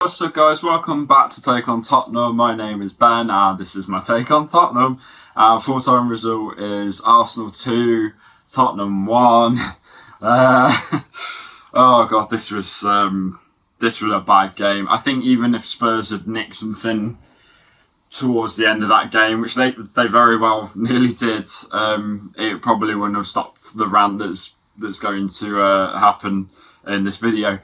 What's up, guys? Welcome back to Take on Tottenham. My name is Ben, and this is my take on Tottenham. Our full-time result is Arsenal 2, Tottenham 1. Oh god, this was a bad game. I think even if Spurs had nicked something towards the end of that game, which they very well nearly did, it probably wouldn't have stopped the rant that's going to happen in this video.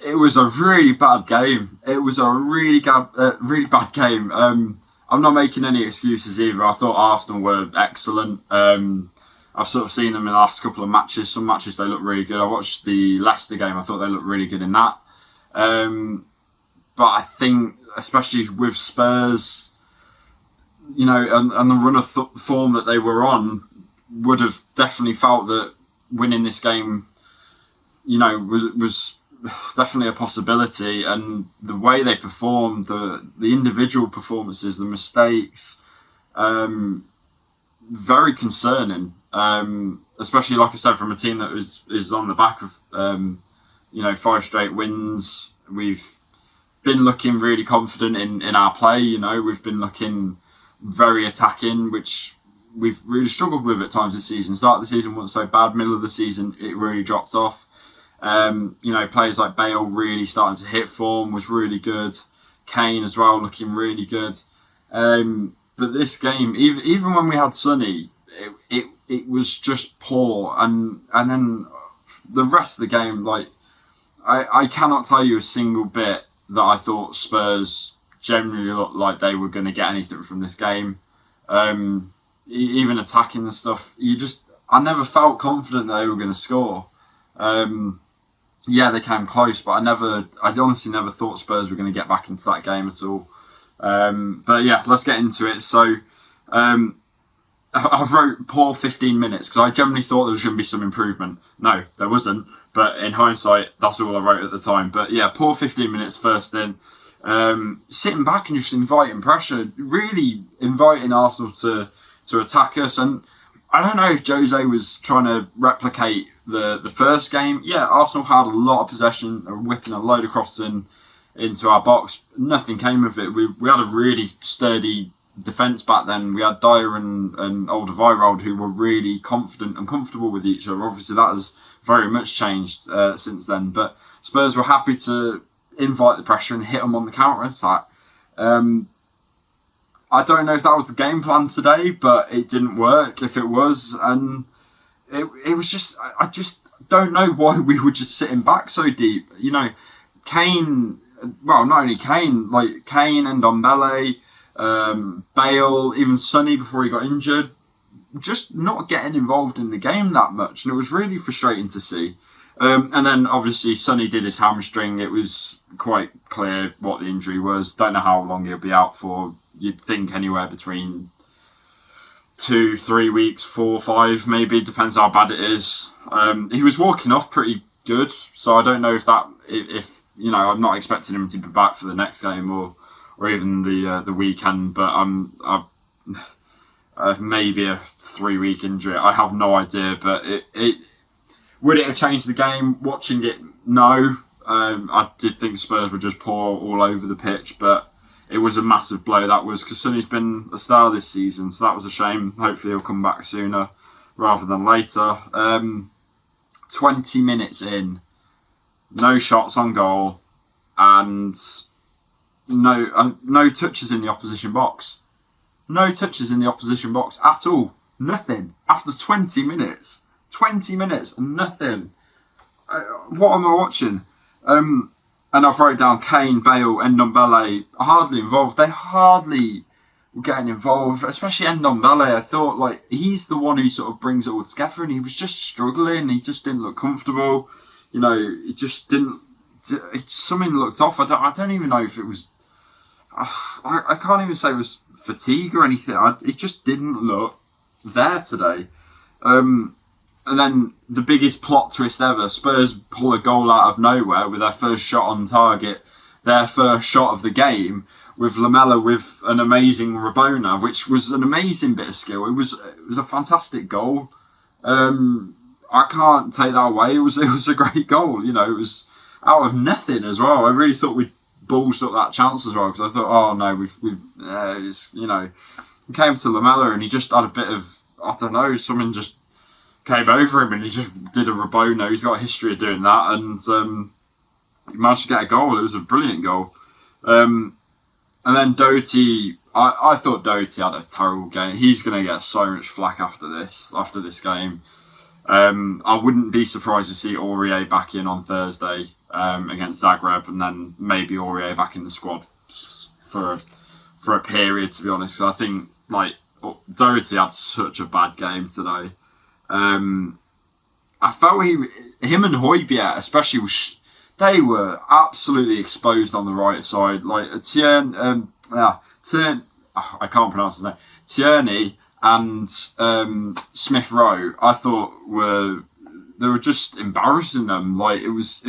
It was a really bad game. It was a really bad game. I'm not making any excuses either. I thought Arsenal were excellent. I've sort of seen them in the last couple of matches. Some matches they look really good. I watched the Leicester game. I thought they looked really good in that. But I think, especially with Spurs, you know, and the run of form that they were on, would have definitely felt that winning this game, you know, was definitely a possibility. And the way they performed, the individual performances, the mistakes, very concerning. Especially, like I said, from a team that is on the back of 5 straight wins. We've been looking really confident in our play. You know, we've been looking very attacking, which we've really struggled with at times this season. Start of the season wasn't so bad. Middle of the season, it really dropped off. Players like Bale really starting to hit form, was really good. Kane as well, looking really good. But this game, even when we had Sonny, it was just poor. And then the rest of the game, like, I cannot tell you a single bit that I thought Spurs generally looked like they were going to get anything from this game. Even attacking the stuff, I never felt confident that they were going to score. They came close, but I honestly never thought Spurs were going to get back into that game at all. But yeah, let's get into it. So, I've wrote poor 15 minutes because I generally thought there was going to be some improvement. No, there wasn't. But in hindsight, that's all I wrote at the time. But yeah, poor 15 minutes first in. Sitting back and just inviting pressure, really inviting Arsenal to attack us. And I don't know if Jose was trying to replicate the first game. Yeah, Arsenal had a lot of possession, whipping a load of crosses into our box. Nothing came of it. We had a really sturdy defence back then. We had Dyer and Alderweireld who were really confident and comfortable with each other. Obviously, that has very much changed since then. But Spurs were happy to invite the pressure and hit them on the counter-attack. I don't know if that was the game plan today, but it didn't work if it was. And it was just, I just don't know why we were just sitting back so deep. You know, Kane, well, not only Kane, like Kane and Ndombele, Bale, even Sonny before he got injured, just not getting involved in the game that much. And it was really frustrating to see. And then obviously Sonny did his hamstring. It was quite clear what the injury was. Don't know how long he'll be out for. You'd think anywhere between 2-3 weeks, 4 or 5, maybe. Depends how bad it is. He was walking off pretty good, so I don't know if I'm not expecting him to be back for the next game or even the weekend. But maybe a 3-week injury. I have no idea. But it would it have changed the game? Watching it, no. I did think Spurs were just poor all over the pitch, but it was a massive blow, that was, because Sonny's been a star this season, so that was a shame. Hopefully he'll come back sooner rather than later. 20 minutes in, no shots on goal, and no touches in the opposition box. No touches in the opposition box at all. Nothing. After 20 minutes. 20 minutes and nothing. What am I watching? And I've wrote down Kane, Bale, and Ndombele hardly involved. They hardly were getting involved, especially Ndombele. I thought, like, he's the one who sort of brings it all together, and he was just struggling. He just didn't look comfortable. You know, it just didn't. Something looked off. I don't even know if it was. I can't even say it was fatigue or anything. It just didn't look there today. And then the biggest plot twist ever, Spurs pull a goal out of nowhere with their first shot on target, their first shot of the game, with Lamela with an amazing Rabona, which was an amazing bit of skill. It was a fantastic goal. I can't take that away. It was a great goal. You know, it was out of nothing as well. I really thought we'd balls up that chance as well, because I thought, oh no, it's, you know, he came to Lamela and he just had a bit of, I don't know, something just came over him and he just did a Rabona. He's got a history of doing that, and he managed to get a goal. It was a brilliant goal. And then Doherty, I thought Doherty had a terrible game. He's going to get so much flack after this game. I wouldn't be surprised to see Aurier back in on Thursday against Zagreb, and then maybe Aurier back in the squad for a period, to be honest. 'Cause I think like Doherty had such a bad game today. I felt him and Højbjerg especially they were absolutely exposed on the right side. Like I can't pronounce his name. Tierney and Smith Rowe, I thought they were just embarrassing them. Like it was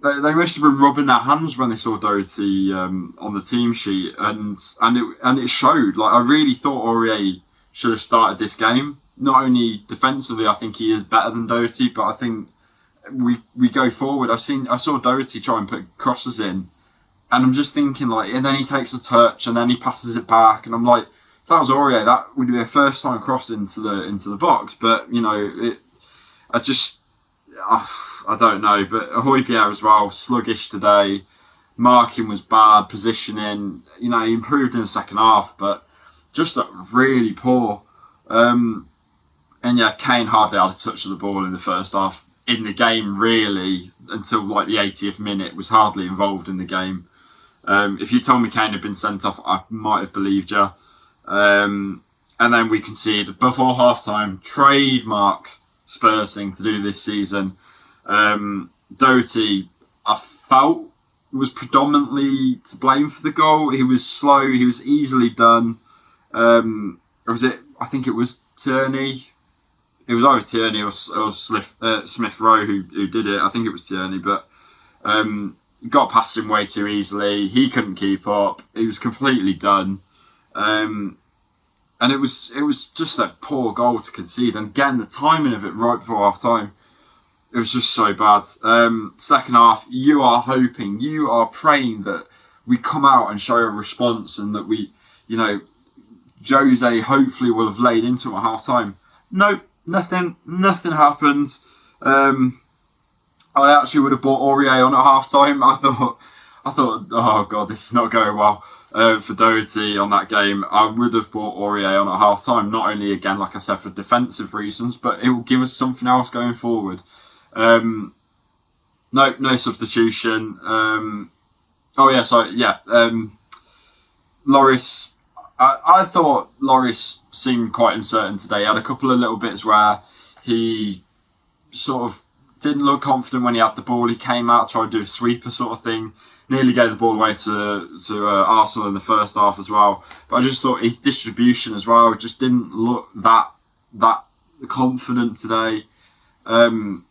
they must have been rubbing their hands when they saw Doherty on the team sheet, and it showed. Like I really thought Aurier should have started this game. Not only defensively, I think he is better than Doherty, but I think we go forward. I saw Doherty try and put crosses in, and I'm just thinking like, and then he takes a touch and then he passes it back, and I'm like, if that was Aurier, that would be a first time cross into the box. But you know, I don't know. But Højbjerg as well, sluggish today. Marking was bad, positioning. You know, he improved in the second half, but just really poor. And yeah, Kane hardly had a touch of the ball in the first half. In the game, really, until like the 80th minute, was hardly involved in the game. If you told me Kane had been sent off, I might have believed you. And then we conceded before half-time, trademark Spurs thing to do this season. Doherty, I felt, was predominantly to blame for the goal. He was slow, he was easily done. Or was it, I think it was Tierney. It was either Tierney or Smith Rowe who did it. I think it was Tierney, but got past him way too easily. He couldn't keep up. He was completely done. And it was just a poor goal to concede. And again, the timing of it right before half time, it was just so bad. Second half, you are hoping, you are praying that we come out and show a response, and that we, you know, Jose hopefully will have laid into him at half time. Nope, nothing happened. I actually would have bought Aurier on at half time. I thought, oh god, this is not going well for Doherty on that game. I would have bought Aurier on at half time, not only again, like I said, for defensive reasons, but it will give us something else going forward. No substitution. Lloris. I thought Lloris seemed quite uncertain today. He had a couple of little bits where he sort of didn't look confident when he had the ball. He came out, tried to do a sweeper sort of thing. Nearly gave the ball away to Arsenal in the first half as well. But I just thought his distribution as well just didn't look that confident today. And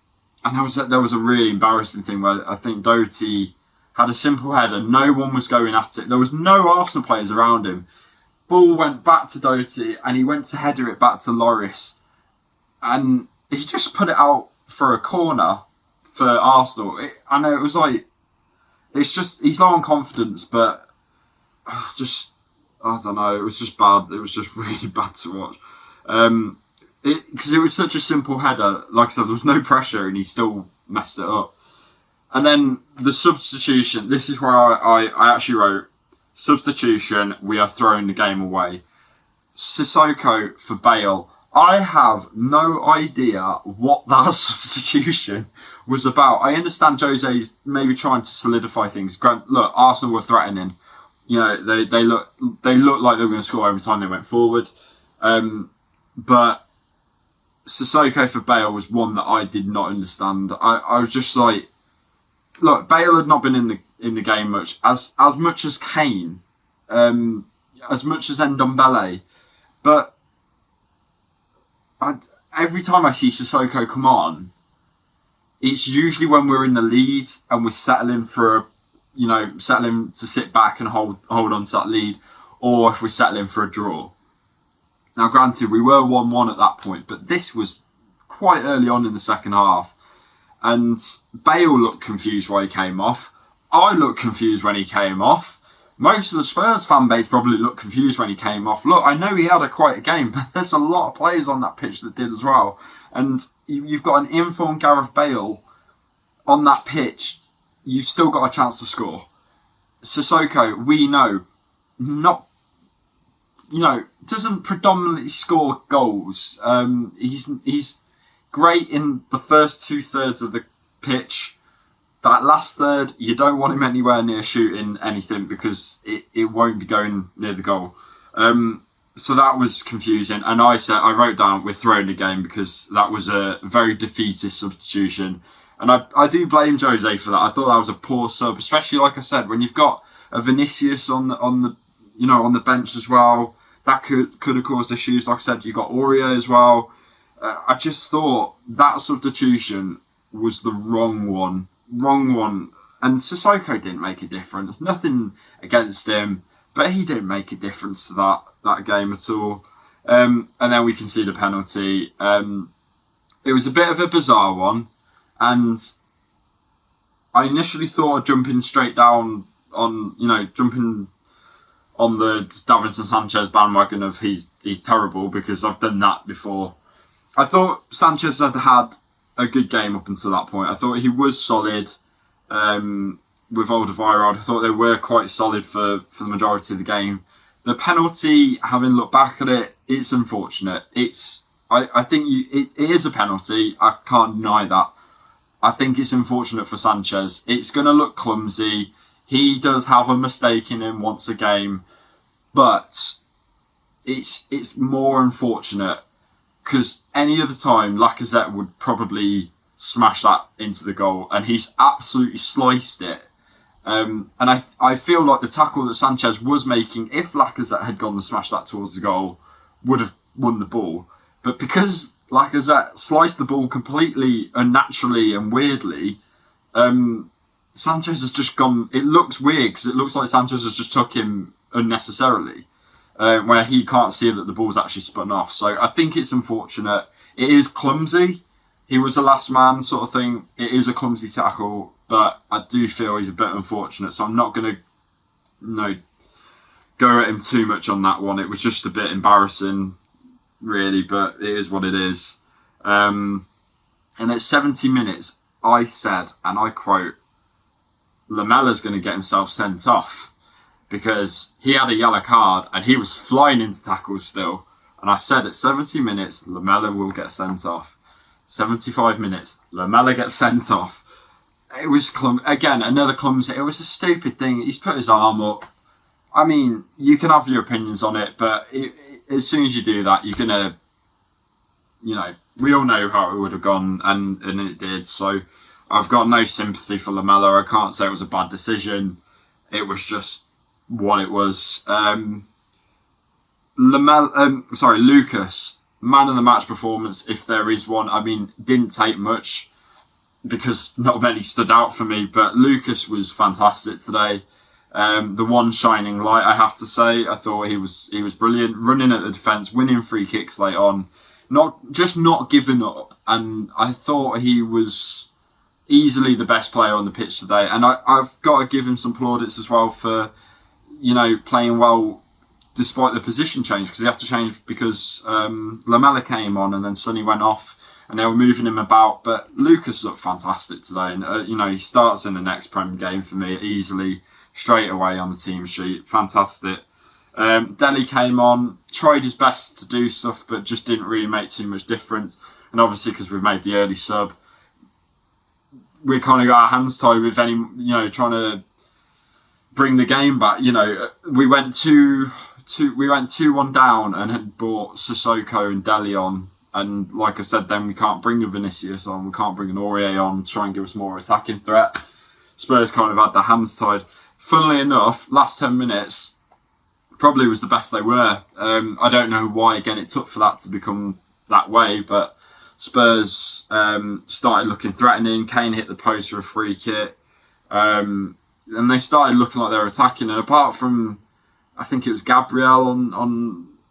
there was a really embarrassing thing where I think Doherty had a simple header. No one was going at it. There was no Arsenal players around him. Ball went back to Doherty and he went to header it back to Lloris. And he just put it out for a corner for Arsenal. I know it was like, it's just, he's low on confidence, but I don't know, it was just bad. It was just really bad to watch. Because it was such a simple header. Like I said, there was no pressure and he still messed it up. And then the substitution, this is where I actually wrote, substitution, we are throwing the game away. Sissoko for Bale. I have no idea what that substitution was about. I understand Jose maybe trying to solidify things. Look, Arsenal were threatening. You know, they looked like they were going to score every time they went forward. But Sissoko for Bale was one that I did not understand. I was just like, look, Bale had not been in the game much as Kane, as much as Ndombele, but every time I see Sissoko come on, it's usually when we're in the lead and we're settling to sit back and hold on to that lead, or if we're settling for a draw. Now, granted, we were 1-1 at that point, but this was quite early on in the second half. And Bale looked confused why he came off. I looked confused when he came off. Most of the Spurs fan base probably looked confused when he came off. Look, I know he had quite a game, but there's a lot of players on that pitch that did as well. And you've got an informed Gareth Bale on that pitch. You've still got a chance to score. Sissoko, we know, doesn't predominantly score goals. He's great in the first 2/3 of the pitch. That last third, you don't want him anywhere near shooting anything because it won't be going near the goal. So that was confusing. And I wrote down, we're throwing the game because that was a very defeatist substitution. And I do blame Jose for that. I thought that was a poor sub, especially like I said, when you've got a Vinicius on the bench as well. That could have caused issues. Like I said, you got Aurier as well. I just thought that substitution was the wrong one. And Sissoko didn't make a difference. Nothing against him, but he didn't make a difference to that game at all. And then we conceded a penalty. It was a bit of a bizarre one, and I initially thought of jumping straight down on the Davinson Sanchez bandwagon of he's terrible, because I've done that before. I thought Sanchez had a good game up until that point. I thought he was solid with Alderweireld. I thought they were quite solid for the majority of the game. The penalty, having looked back at it, it's unfortunate. I think it is a penalty. I can't deny that. I think it's unfortunate for Sanchez. It's going to look clumsy. He does have a mistake in him once a game, but it's more unfortunate because any other time Lacazette would probably smash that into the goal, and he's absolutely sliced it. And I feel like the tackle that Sanchez was making, if Lacazette had gone and smashed that towards the goal, would have won the ball. But because Lacazette sliced the ball completely unnaturally and weirdly, Sanchez has just gone. It looks weird because it looks like Sanchez has just took him unnecessarily, where he can't see that the ball's actually spun off. So I think it's unfortunate. It is clumsy. He was the last man sort of thing. It is a clumsy tackle, but I do feel he's a bit unfortunate. So I'm not going to go at him too much on that one. It was just a bit embarrassing, really, but it is what it is. And at 70 minutes, I said, and I quote, Lamela's going to get himself sent off because he had a yellow card and he was flying into tackles still. And I said at 70 minutes, Lamela will get sent off. 75 minutes, Lamela gets sent off. It was again, another clumsy. It was a stupid thing. He's put his arm up. I mean, you can have your opinions on it, but as soon as you do that, you're going to, we all know how it would have gone, and it did. So I've got no sympathy for Lamela. I can't say it was a bad decision. It was just what it was. Lucas, man of the match performance, if there is one. I mean, didn't take much because not many stood out for me, but Lucas was fantastic today. The one shining light, I have to say. I thought he was brilliant, running at the defence, winning free kicks late on, not giving up. And I thought he was easily the best player on the pitch today. And I've got to give him some plaudits as well for, playing well despite the position change, because he had to change because Lamela came on and then Sonny went off and they were moving him about. But Lucas looked fantastic today, and he starts in the next Prem game for me easily, straight away on the team sheet. Fantastic. Dele came on, tried his best to do stuff, but just didn't really make too much difference. And obviously, because we've made the early sub, we kind of got our hands tied with trying to bring the game back. We went 2-1 down and had brought Sissoko and Dele on. And like I said, then we can't bring a Vinicius on, we can't bring an Aurier on to try and give us more attacking threat. Spurs kind of had their hands tied. Funnily enough, last 10 minutes probably was the best they were. I don't know why, again, it took for that to become that way, but Spurs started looking threatening. Kane hit the post for a free kick. And they started looking like they were attacking. And apart from, I think it was Gabriel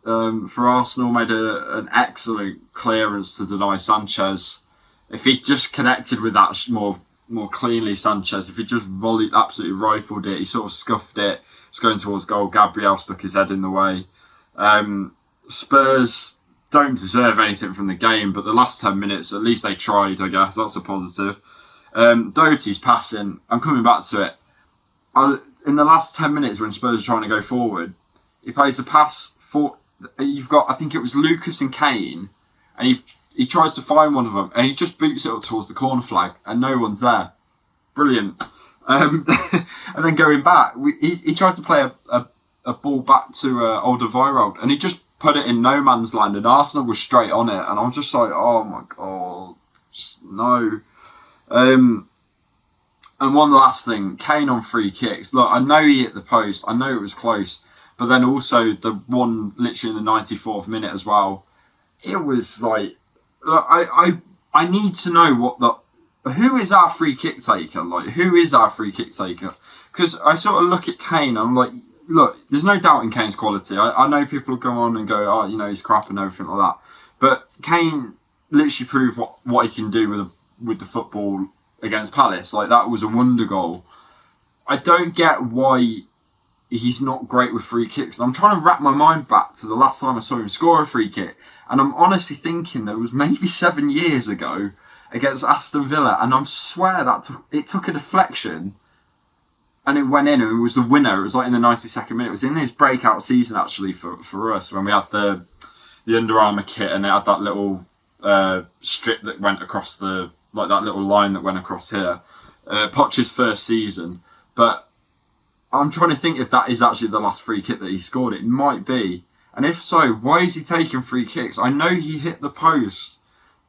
for Arsenal, made an excellent clearance to deny Sanchez If he just connected with that more cleanly, Sanchez, if he just volleyed, absolutely rifled it, he sort of scuffed it. It's going towards goal. Gabriel stuck his head in the way. Spurs don't deserve anything from the game, but the last 10 minutes, at least they tried, I guess. That's a positive. Doherty's passing. I'm coming back to it. In the last 10 minutes when Spurs are trying to go forward, he plays a pass for... You've got, I think it was Lucas and Kane, and he tries to find one of them, and he just boots it up towards the corner flag, and no one's there. Brilliant. And then going back, he tried to play a ball back to Alderweireld, and he just put it in no man's land, and Arsenal was straight on it, and I was just like, oh my god, no. And one last thing, Kane on free kicks. Look, I know he hit the post, I know it was close, but then also the one literally in the 94th minute as well. It was like, look, I need to know who is our free kick taker? Like, who is our free kick taker? Because I sort of look at Kane, I'm like, look, there's no doubt in Kane's quality. I know people go on and go, oh, you know, he's crap and everything like that. But Kane literally proved what he can do with the football against Palace. Like, that was a wonder goal. I don't get why he's not great with free kicks. I'm trying to wrap my mind back to the last time I saw him score a free kick. And I'm honestly thinking that it was maybe 7 years ago against Aston Villa. And I swear that it took a deflection and it went in and it was the winner. It was like in the 92nd minute. It was in his breakout season actually for us when we had the Under Armour kit and it had that little strip that went across like that little line that went across here. Poch's first season. But I'm trying to think if that is actually the last free kick that he scored. It might be. And if so, why is he taking free kicks? I know he hit the post.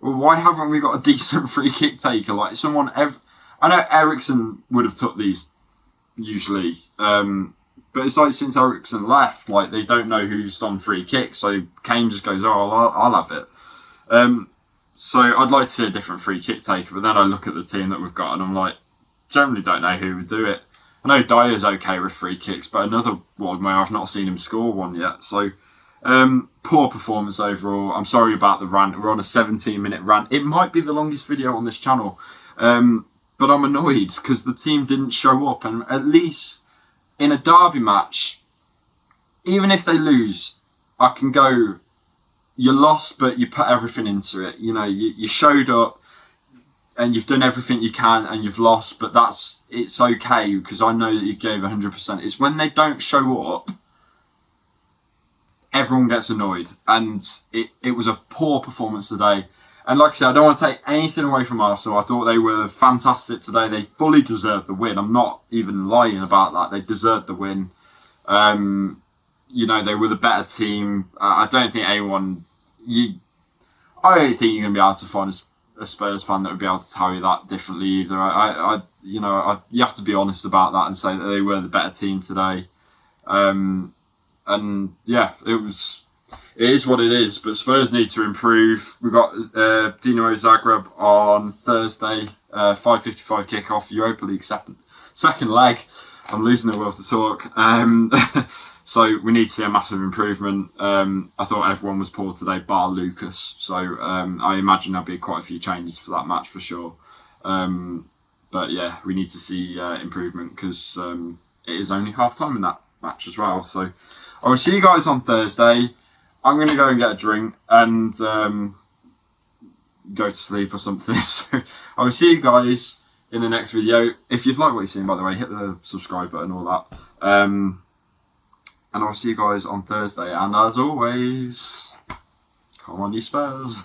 Well, why haven't we got a decent free kick taker? Like someone... I know Eriksen would have took these usually. But it's like since Eriksen left, like they don't know who's on free kicks. So Kane just goes, oh, I'll have it. So I'd like to see a different free kick taker. But then I look at the team that we've got and I'm like, generally don't know who would do it. I know Dyer's okay with free kicks, but another one where I've not seen him score one yet. So, poor performance overall. I'm sorry about the rant. We're on a 17-minute rant. It might be the longest video on this channel. But I'm annoyed because the team didn't show up. And at least in a derby match, even if they lose, I can go, you lost, but you put everything into it. You know, you showed up. And you've done everything you can and you've lost, but it's okay because I know that you gave 100%. It's when they don't show up, everyone gets annoyed. And it was a poor performance today. And like I said, I don't want to take anything away from Arsenal. I thought they were fantastic today. They fully deserved the win. I'm not even lying about that. They deserved the win. You know, they were the better team. I don't think anyone... I don't think you're going to be able to find a Spurs fan that would be able to tell you that differently either. You have to be honest about that and say that they were the better team today. And yeah, it is what it is. But Spurs need to improve. We've got Dinamo Zagreb on Thursday, 5:55 kickoff, Europa League second leg. I'm losing the will to talk. So we need to see a massive improvement. I thought everyone was poor today, bar Lucas. So I imagine there'll be quite a few changes for that match for sure. But yeah, we need to see improvement because it is only half time in that match as well. So I will see you guys on Thursday. I'm going to go and get a drink and go to sleep or something. So I will see you guys in the next video. If you've liked what you've seen, by the way, hit the subscribe button and all that. And I'll see you guys on Thursday. And as always, come on, you Spurs.